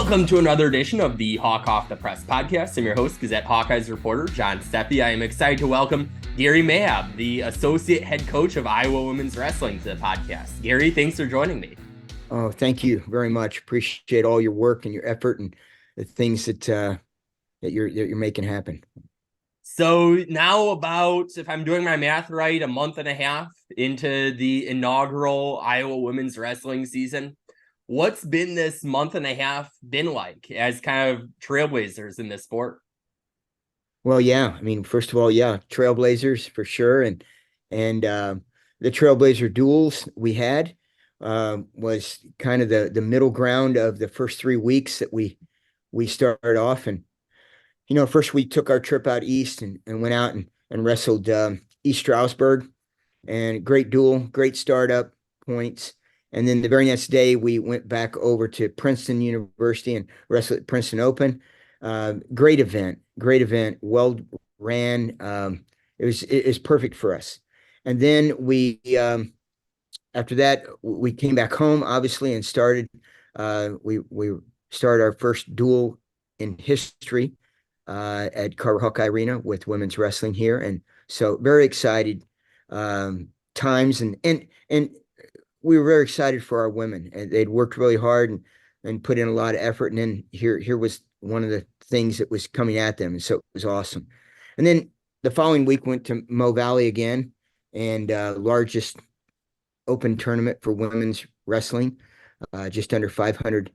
Welcome to another edition of the Hawk Off the Press podcast. I'm your host, Gazette Hawkeyes reporter, John Steppe. I am excited to welcome Gary Mayabb, the associate head coach of Iowa women's wrestling, to the podcast. Gary, thanks for joining me. Oh, thank you very much. Appreciate all your work and your effort and the things that you're making happen. So now about, if I'm doing my math right, a month and a half into the inaugural Iowa women's wrestling season. What's been this month and a half been like as kind of trailblazers in this sport? Well, yeah. I mean, first of all, yeah, Trailblazers for sure, and the Trailblazer duels we had was kind of the middle ground of the first 3 weeks that we started off. And first we took our trip out east and went out and wrestled East Stroudsburg, and great duel, great startup points. And then the very next day, we went back over to Princeton University and wrestled at Princeton Open. Great event, well ran. It was perfect for us. And then after that, we came back home, obviously, and we started our first duel in history at Carver Hawkeye Arena with women's wrestling here. And so very excited times and we were very excited for our women. They'd worked really hard and put in a lot of effort. And then here was one of the things that was coming at them. And so it was awesome. And then the following week went to Mo Valley again, and largest open tournament for women's wrestling, just under 500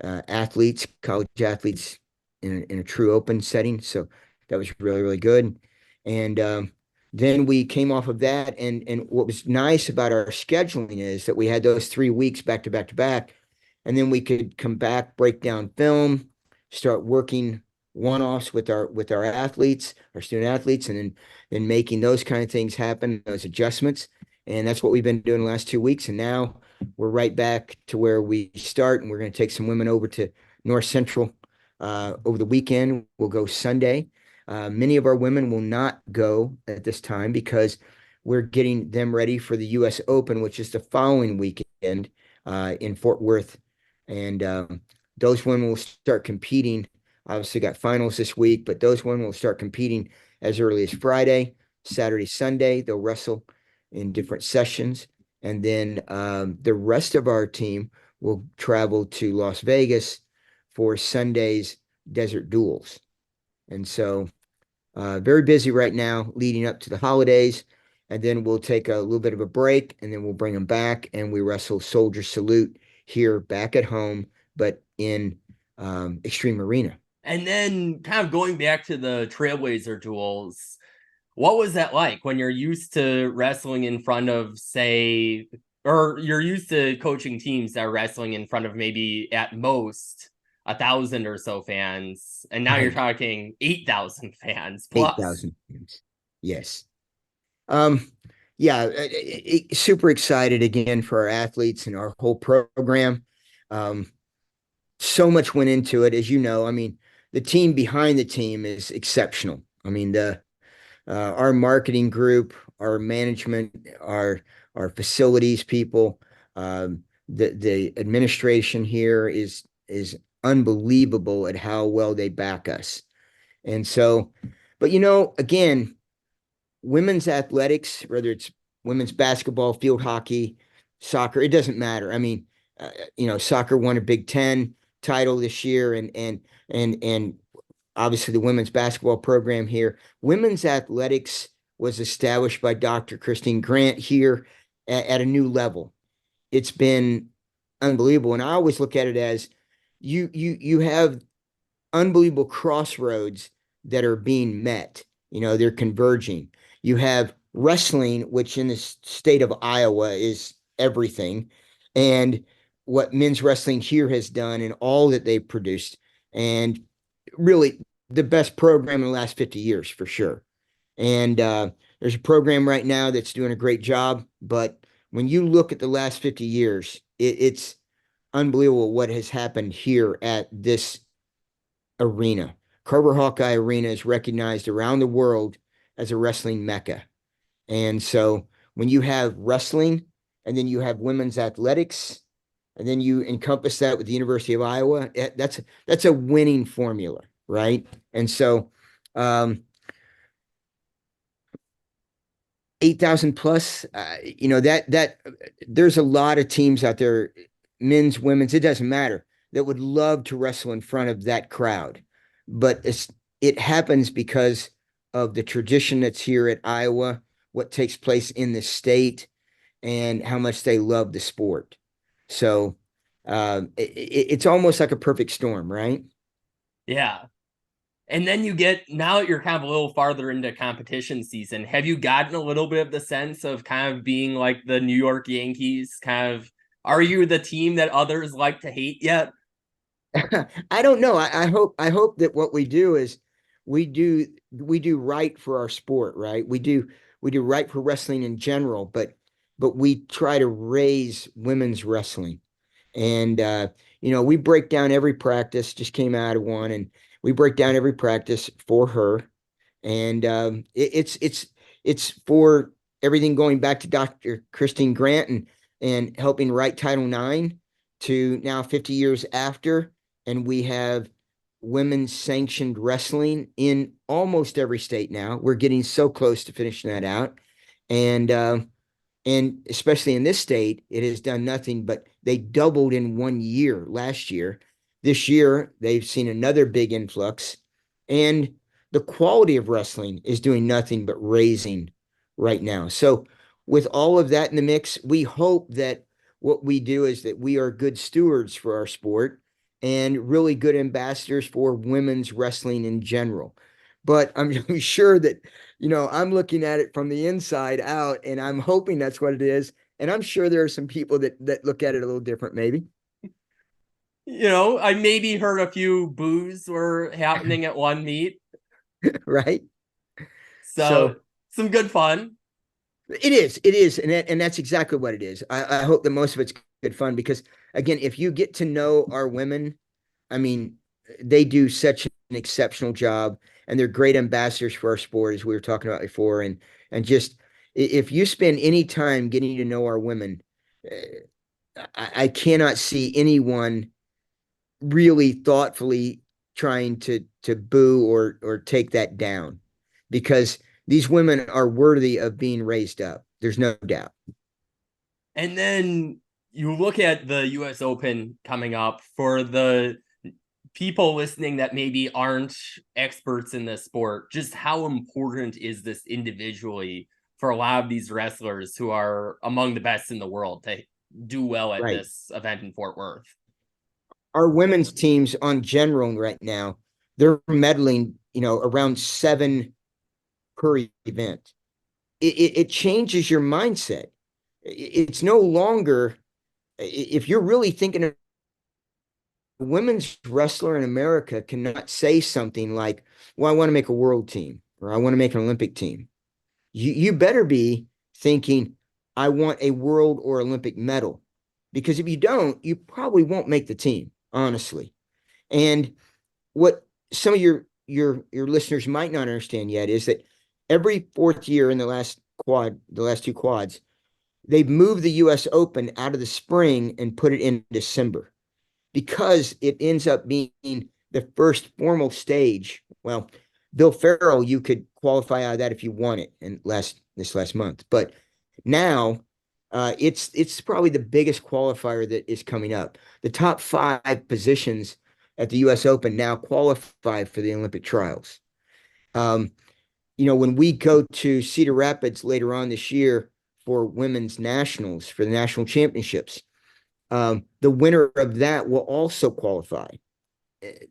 athletes, college athletes in a true open setting. So that was really, really good. And then we came off of that, and what was nice about our scheduling is that we had those 3 weeks back to back to back, and then we could come back, break down film, start working one-offs with our athletes, our student athletes, and then making those kind of things happen, those adjustments. And that's what we've been doing the last 2 weeks. And now we're right back to where we start, and we're going to take some women over to North Central over the weekend. We'll go Sunday. Many of our women will not go at this time because we're getting them ready for the U.S. Open, which is the following weekend in Fort Worth. And those women will start competing. Obviously got finals this week, but those women will start competing as early as Friday, Saturday, Sunday. They'll wrestle in different sessions. And then the rest of our team will travel to Las Vegas for Sunday's desert duels. And so very busy right now leading up to the holidays. And then we'll take a little bit of a break, and then we'll bring them back, and we wrestle Soldier Salute here back at home, but in Extreme Arena. And then kind of going back to the Trailblazer duels, what was that like when you're used to wrestling in front of, say, or you're used to coaching teams that are wrestling in front of maybe at most 1,000 or so fans, and now you're talking 8,000 fans plus. 8,000 fans. Yes. Yeah, super excited again for our athletes and our whole program. So much went into it, as you know. I mean, the team behind the team is exceptional. I mean, our marketing group, our management, our facilities people, the administration here is unbelievable at how well they back us. And so, but again, women's athletics, whether it's women's basketball, field hockey, soccer, it doesn't matter. I mean, soccer won a Big Ten title this year, and obviously the women's basketball program here. Women's athletics was established by Dr. Christine Grant here at a new level. It's been unbelievable. And I always look at it as you have unbelievable crossroads that are being met. They're converging. You have wrestling, which in the state of Iowa is everything, and what men's wrestling here has done and all that they've produced, and really the best program in the last 50 years for sure. And there's a program right now that's doing a great job, but when you look at the last 50 years, it's unbelievable what has happened here at this arena. Carver Hawkeye Arena is recognized around the world as a wrestling mecca. And so when you have wrestling and then you have women's athletics and then you encompass that with the University of Iowa. That's a winning formula, right? And so, um, 8,000 plus, that there's a lot of teams out there, men's, women's, it doesn't matter, that would love to wrestle in front of that crowd. But it happens because of the tradition that's here at Iowa, what takes place in the state, and how much they love the sport. So it's almost like a perfect storm, right? Yeah. And then you get, now that you're kind of a little farther into competition season, have you gotten a little bit of the sense of kind of being like the New York Yankees? Kind of, are you the team that others like to hate yet? I don't know. I hope that what we do is we do right for our sport, right? We do right for wrestling in general, but we try to raise women's wrestling. And we break down every practice, just came out of one, and we break down every practice for her. And it's for everything going back to Dr. Christine Grant and helping write Title IX to now 50 years after, and we have women's sanctioned wrestling in almost every state now. We're getting so close to finishing that out, and especially in this state, it has done nothing but they doubled in 1 year last year. This year, they've seen another big influx, and the quality of wrestling is doing nothing but raising right now. So, with all of that in the mix, we hope that what we do is that we are good stewards for our sport and really good ambassadors for women's wrestling in general. But I'm sure that I'm looking at it from the inside out, and I'm hoping that's what it is. And I'm sure there are some people that look at it a little different, maybe, I maybe heard a few boos were happening at one meet. right? So So some good fun. it is, and that's exactly what it is. I hope that most of it's good fun because, again, if you get to know our women, I mean, they do such an exceptional job, and they're great ambassadors for our sport, as we were talking about before. And just if you spend any time getting to know our women, I cannot see anyone really thoughtfully trying to boo or take that down, because these women are worthy of being raised up. There's no doubt. And then you look at the US Open coming up for the people listening that maybe aren't experts in this sport. Just how important is this individually for a lot of these wrestlers who are among the best in the world to do well at Right. this event in Fort Worth? Our women's teams on general right now, they're medaling, around seven per event. It changes your mindset. It's no longer, if you're really thinking of a women's wrestler in America cannot say something like, well, I want to make a world team or I want to make an Olympic team. You better be thinking, I want a world or Olympic medal. Because if you don't, you probably won't make the team, honestly. And what some of your listeners might not understand yet is that every fourth year in the last two quads, they've moved the US Open out of the spring and put it in December because it ends up being the first formal stage. Well, Bill Farrell, you could qualify out of that if you want it in this last month. But now it's probably the biggest qualifier that is coming up. The top five positions at the US Open now qualify for the Olympic trials. Um, when we go to Cedar Rapids later on this year for women's nationals, for the national championships, the winner of that will also qualify.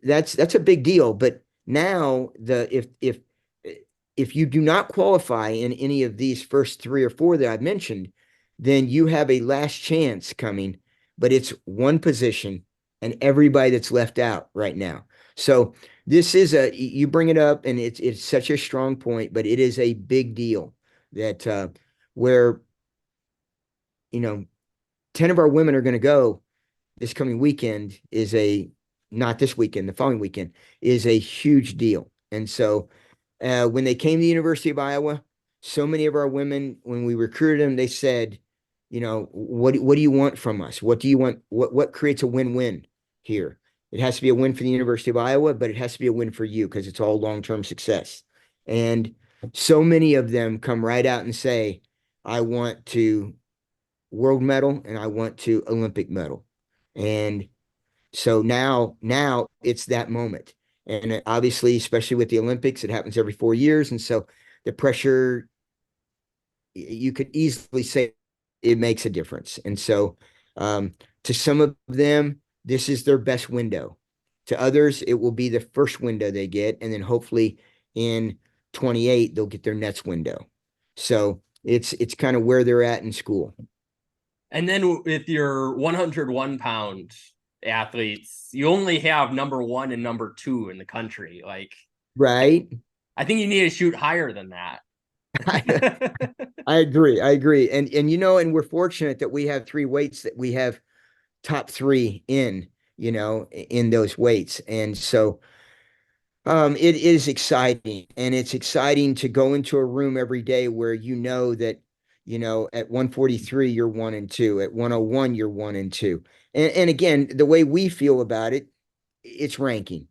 That's a big deal. But now if you do not qualify in any of these first three or four that I've mentioned, then you have a last chance coming, but it's one position and everybody that's left out right now. So this is you bring it up and it's such a strong point, but it is a big deal that where, you know, 10 of our women are going to go this coming weekend is not this weekend, the following weekend is a huge deal. And so when they came to the University of Iowa, so many of our women, when we recruited them, they said, what do you want from us? What do you want? What creates a win-win here? It has to be a win for the University of Iowa, but it has to be a win for you because it's all long-term success. And so many of them come right out and say, I want to world medal and I want to Olympic medal. And so now it's that moment. And obviously, especially with the Olympics, it happens every 4 years. And so the pressure, you could easily say it makes a difference. And so to some of them, this is their best window. To others, it will be the first window they get. And then hopefully in 28, they'll get their next window. So it's kind of where they're at in school. And then with your 101-pound athletes, you only have number 1 and number 2 in the country. Like, Right. I think you need to shoot higher than that. I agree. I agree. And we're fortunate that we have three weights that we have top three in those weights. And so it is exciting, and it's exciting to go into a room every day where that, at 143, you're 1 and 2, at 101, you're 1 and 2. And again, the way we feel about it, it's ranking.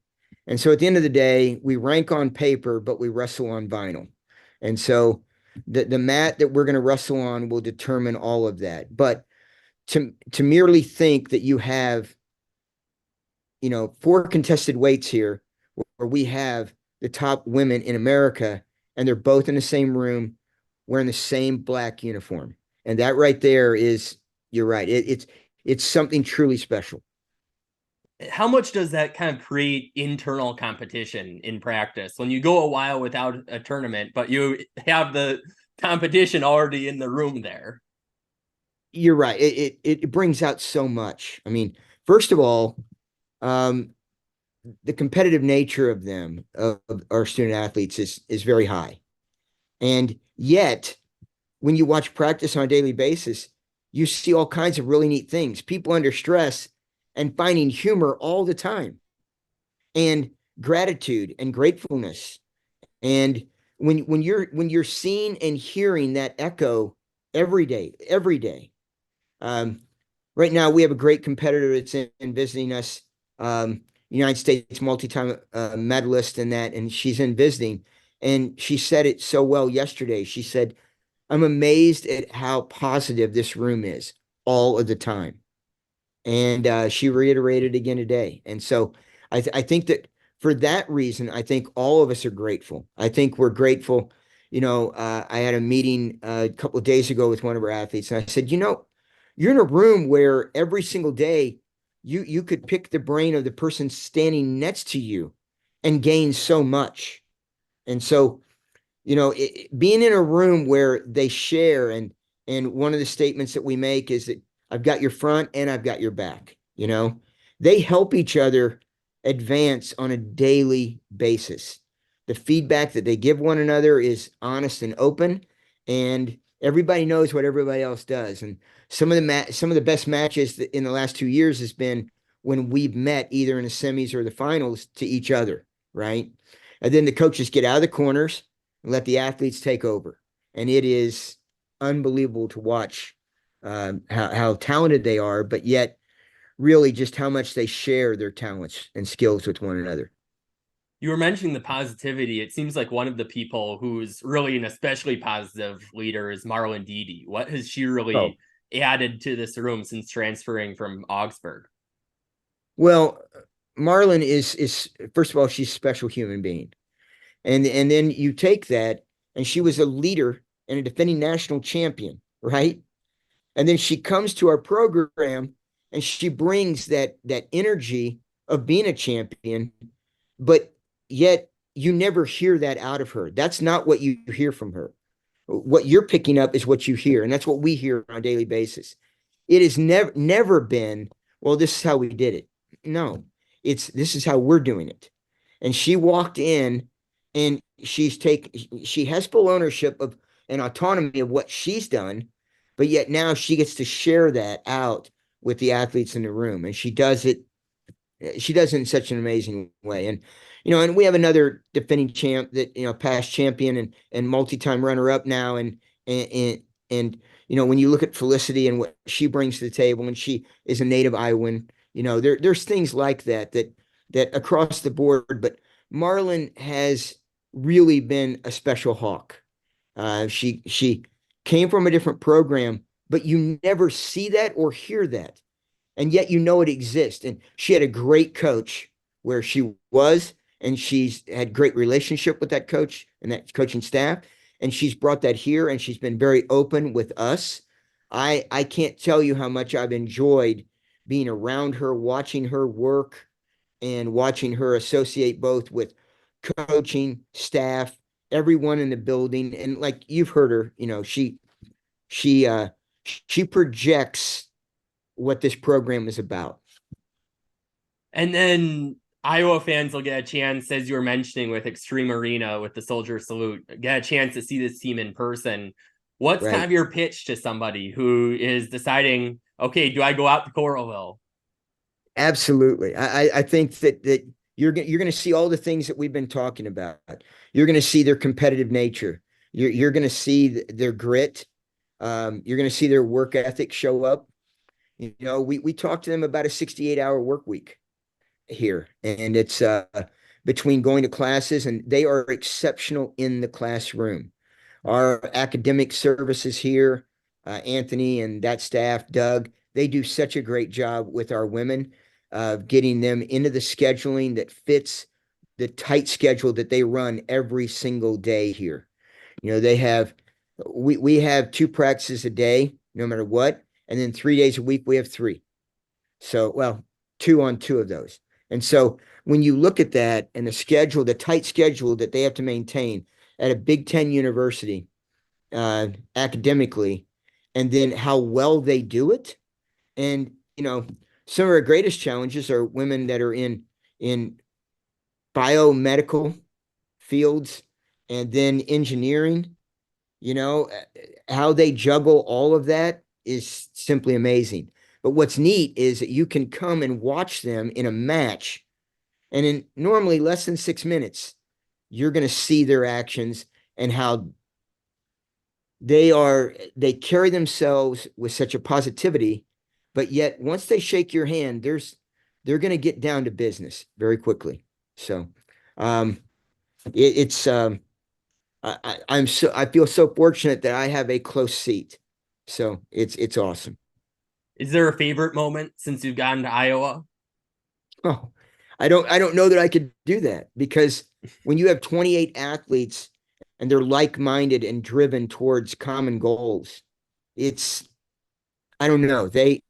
And so at the end of the day, we rank on paper, but we wrestle on vinyl. And so the mat that we're going to wrestle on will determine all of that. But to merely think that you have, 4 contested weights here where we have the top women in America and they're both in the same room wearing the same black uniform. And that right there is, you're right. It's something truly special. How much does that kind of create internal competition in practice when you go a while without a tournament, but you have the competition already in the room there? You're right. It brings out so much. I mean, first of all, the competitive nature of them, of our student athletes, is very high. And yet, when you watch practice on a daily basis, you see all kinds of really neat things. People under stress and finding humor all the time, and gratitude and gratefulness. And when you're seeing and hearing that echo every day. Right now, we have a great competitor that's in visiting us, United States multi-time medalist in that, and she's in visiting. And she said it so well yesterday. She said, I'm amazed at how positive this room is all of the time. And she reiterated again today. And so I think that for that reason, I think all of us are grateful. I think we're grateful. I had a meeting a couple of days ago with one of our athletes, and I said, you're in a room where every single day you could pick the brain of the person standing next to you and gain so much. And so, being in a room where they share, and one of the statements that we make is that I've got your front and I've got your back. They help each other advance on a daily basis. The feedback that they give one another is honest and open, and everybody knows what everybody else does. And some of the best matches in the last 2 years has been when we've met either in the semis or the finals to each other, right? And then the coaches get out of the corners and let the athletes take over. And it is unbelievable to watch how talented they are, but yet really just how much they share their talents and skills with one another. You were mentioning the positivity. It seems like one of the people who's really an especially positive leader is Marlon Dede. What has she really added to this room since transferring from Augsburg? Well, Marlon is first of all, she's a special human being. And then you take that, and she was a leader and a defending national champion, right? And then she comes to our program and she brings that energy of being a champion, but yet you never hear that out of her. That's not what you hear from her. What you're picking up is what you hear, and that's what we hear on a daily basis. It has never been, well, this is how we did it. No, this is how we're doing it. And she walked in, and she has full ownership of and autonomy of what she's done, but yet now she gets to share that out with the athletes in the room, and she does it in such an amazing way. And we have another defending champ that, past champion and multi-time runner-up now, and And, when you look at Felicity and what she brings to the table, and she is a native Iowan, there's things like that across the board. But Marlon has really been a special hawk. She came from a different program, but you never see that or hear that, and yet it exists. And she had a great coach where she was, and she's had great relationship with that coach and that coaching staff, and she's brought that here, and she's been very open with us. I can't tell you how much I've enjoyed being around her, watching her work, and watching her associate both with coaching staff, everyone in the building. And like you've heard her, she she projects what this program is about. And then Iowa fans will get a chance, as you were mentioning, with Extreme Arena, with the Soldier Salute, get a chance to see this team in person. What's kind Right. of your pitch to somebody who is deciding, okay, do I go out to Coralville? Absolutely. I think that you're going to see all the things that we've been talking about. You're going to see their competitive nature. You're going to see their grit. You're going to see their work ethic show up. We talked to them about a 68-hour work week here, and it's between going to classes, and they are exceptional in the classroom. Our academic services here, Anthony and that staff, Doug, they do such a great job with our women, getting them into the scheduling that fits the tight schedule that they run every single day here. They have we have two practices a day, no matter what, and then 3 days a week we have three. So, well, two on two of those. And so when you look at that and the schedule, the tight schedule that they have to maintain at a Big Ten university, academically, and then how well they do it. And, some of our greatest challenges are women that are in biomedical fields and then engineering. You know, how they juggle all of that is simply amazing. But what's neat is that you can come and watch them in a match, and in normally less than 6 minutes, you're going to see their actions and how they carry themselves with such a positivity, but yet once they shake your hand, they're going to get down to business very quickly. So, um, it's I feel so fortunate that I have a close seat. So it's awesome. Is there a favorite moment since you've gotten to Iowa? Oh, I don't know that I could do that, because when you have 28 athletes and they're like-minded and driven towards common goals, it's I don't know. They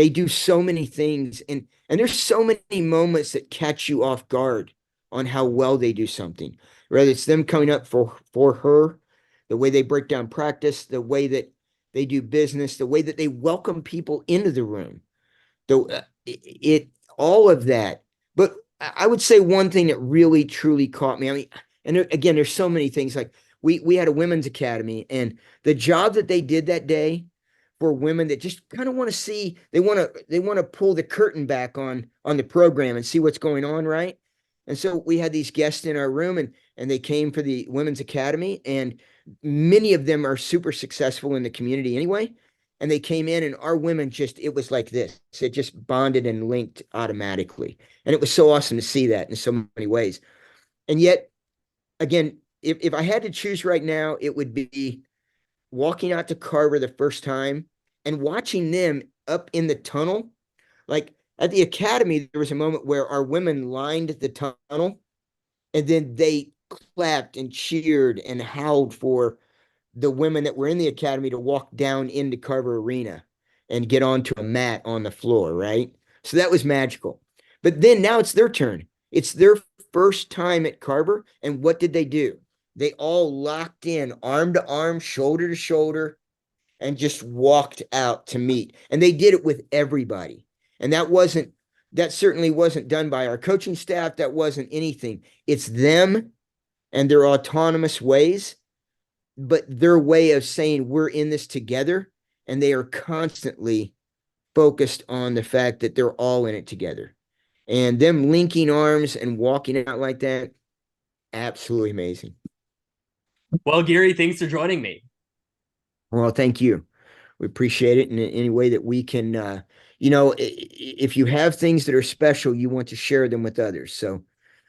do so many things, and there's so many moments that catch you off guard on how well they do something. Whether it's them coming up for her, the way they break down practice, the way that they do business, the way that they welcome people into the room, it all of that. But I would say one thing that really truly caught me. I mean, and again, there's so many things. Like we had a women's academy, and the job that they did that day for women that just kind of want to see, they want to pull the curtain back on the program and see what's going on, right? And so we had these guests in our room, and they came for the women's academy, and many of them are super successful in the community anyway. And they came in, and our women just, it was like this. It just bonded and linked automatically. And it was so awesome to see that in so many ways. And yet, again, if I had to choose right now, it would be walking out to Carver the first time and watching them up in the tunnel. Like at the academy, there was a moment where our women lined the tunnel, and then they clapped and cheered and howled for the women that were in the academy to walk down into Carver Arena and get onto a mat on the floor, right? So that was magical. But then now it's their turn. It's their first time at Carver. And what did they do? They all locked in, arm to arm, shoulder to shoulder, and just walked out to meet. And they did it with everybody. And that certainly wasn't done by our coaching staff. That wasn't anything. It's them and their autonomous ways, but their way of saying we're in this together, and they are constantly focused on the fact that they're all in it together. And them linking arms and walking out like that, absolutely amazing. Well, Gary, thanks for joining me. Well, thank you. We appreciate it in any way that we can. If you have things that are special, you want to share them with others. So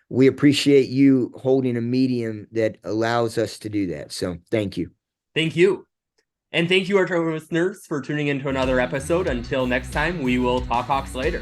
we appreciate you holding a medium that allows us to do that. So thank you. Thank you. And thank you, our listeners, for tuning in to another episode. Until next time, we will talk Hawks later.